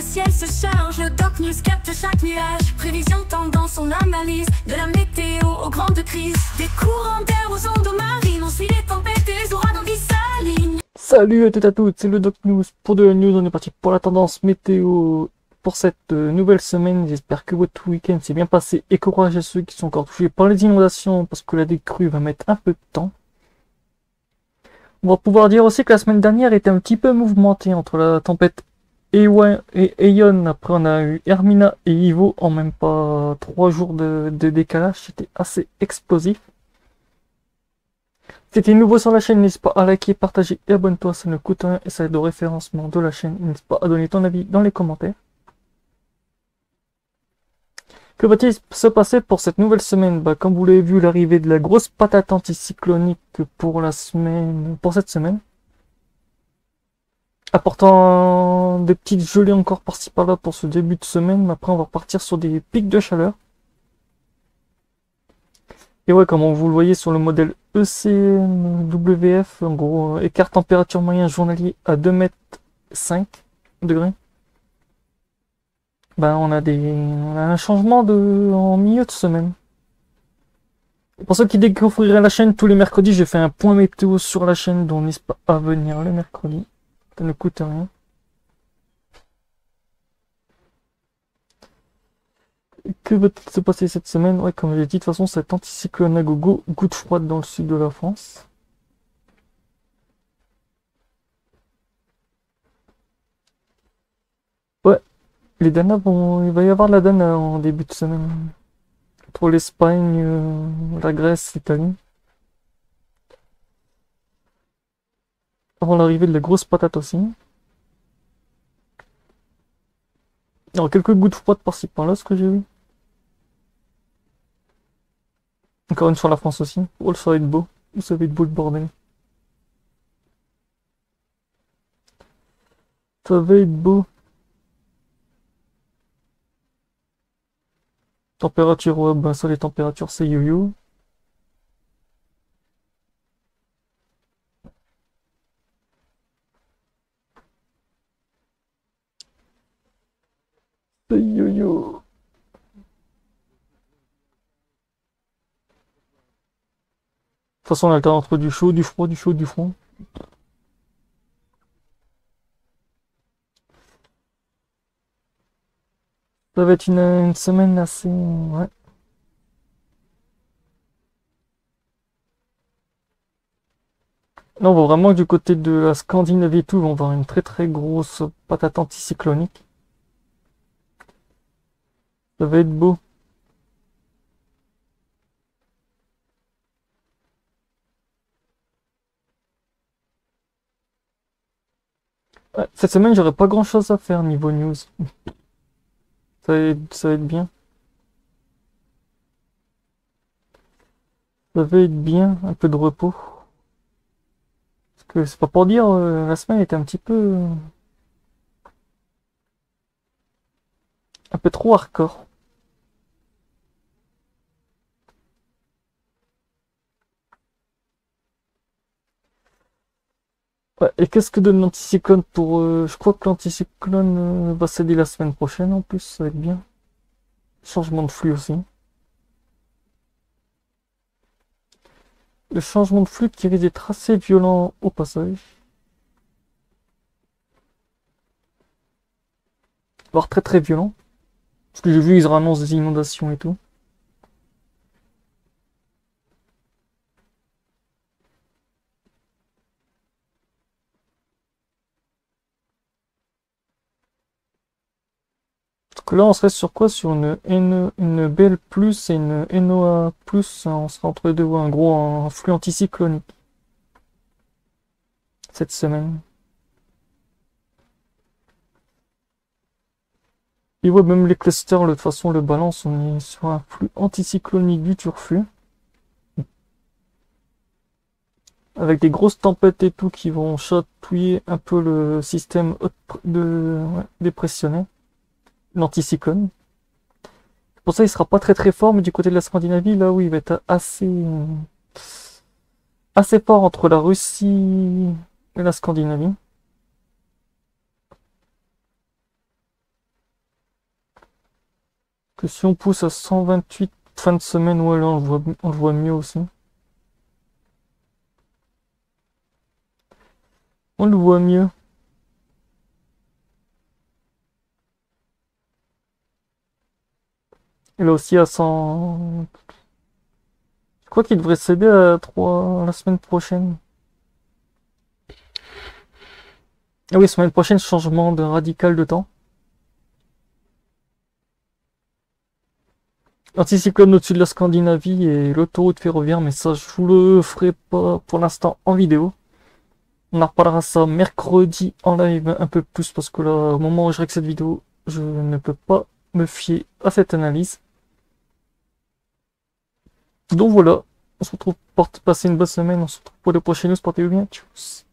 ciel se charge, le Doc News capte chaque nuage. Prévision, tendance, on analyse. De la météo aux grandes crises. Des courants d'air aux ondes marines. On suit les tempêtes et les ouragans qui s'alignent. Salut à toutes et à toutes, c'est le Doc News. Pour de la news, on est parti pour la tendance météo pour cette nouvelle semaine. J'espère que votre week-end s'est bien passé et courage à ceux qui sont encore touchés par les inondations parce que la décrue va mettre un peu de temps. On va pouvoir dire aussi que la semaine dernière était un petit peu mouvementée entre la tempête Ewan et Aeon. Après, on a eu Hermina et Ivo en même pas 3 jours de décalage. C'était assez explosif. Si t'es nouveau sur la chaîne, n'hésite pas à liker, partager et abonne-toi, ça ne coûte rien et ça aide au référencement de la chaîne. N'hésite pas à donner ton avis dans les commentaires. Que va-t-il se passer pour cette nouvelle semaine? Comme vous l'avez vu, l'arrivée de la grosse patate anticyclonique pour cette semaine. Apportant des petites gelées encore par-ci par-là pour ce début de semaine, mais après on va repartir sur des pics de chaleur. Et ouais, comme vous le voyez sur le modèle ECMWF, en gros, écart température moyen journalier à 2,5 degrés. On a un changement en milieu de semaine. Pour ceux qui découvriraient la chaîne tous les mercredis, j'ai fait un point météo sur la chaîne, donc n'hésite pas à venir le mercredi. Ça ne coûte rien. Que va-t-il se passer cette semaine? Ouais, comme j'ai dit, de toute façon, cet anticyclone à gogo, goutte froide dans le sud de la France. Ouais, les Dana il va y avoir de la Dana en début de semaine. Entre l'Espagne, la Grèce, l'Italie. Avant l'arrivée de la grosse patate aussi. Alors, quelques gouttes froides par-ci par-là, ce que j'ai vu. Encore une sur la France aussi. Oh, ça va être beau. Ça va être beau le bordel. Ça va être beau. Température, ouais, ça les températures c'est yo-yo. C'est yo-yo. De toute façon, on alterne entre du chaud, du froid, du chaud, du froid. Ça va être une semaine assez... Ouais. Là, on voit vraiment que du côté de la Scandinavie et tout, on va avoir une très très grosse patate anticyclonique. Ça va être beau. Ouais, cette semaine, j'aurai pas grand chose à faire niveau news. Ça va être bien. Ça va être bien, un peu de repos. Parce que c'est pas pour dire, la semaine était un peu trop hardcore. Ouais, et qu'est-ce que donne l'anticyclone pour... je crois que l'anticyclone va céder la semaine prochaine en plus, ça va être bien. Changement de flux aussi. Le changement de flux qui risque d'être assez violent au passage. Voire très très violent. Parce que j'ai vu, ils annoncent des inondations et tout. Donc là, on serait sur quoi? Sur une BL+, et une NOA+, on sera entre les deux, ouais, en gros, un flux anticyclonique. Cette semaine. Et ouais, même les clusters, de toute façon, le balance, on est sur un flux anticyclonique du turfu. Avec des grosses tempêtes et tout qui vont chatouiller un peu le système dépressionné. L'anticyclone. Pour ça, il sera pas très très fort, mais du côté de la Scandinavie, là où il va être assez fort entre la Russie et la Scandinavie. Que si on pousse à 128 fin de semaine, ouais, là on le voit mieux aussi. On le voit mieux. Et là aussi à 100... Je crois qu'il devrait céder à 3 la semaine prochaine. Ah oui, semaine prochaine, changement de radical de temps. Anticyclone au-dessus de la Scandinavie et l'autoroute ferroviaire, mais ça je vous le ferai pas pour l'instant en vidéo. On en reparlera ça mercredi en live un peu plus parce que là, au moment où je règle cette vidéo, je ne peux pas me fier à cette analyse. Donc voilà, on se retrouve pour passer une bonne semaine, on se retrouve pour les prochaines news, portez-vous bien, tchuss.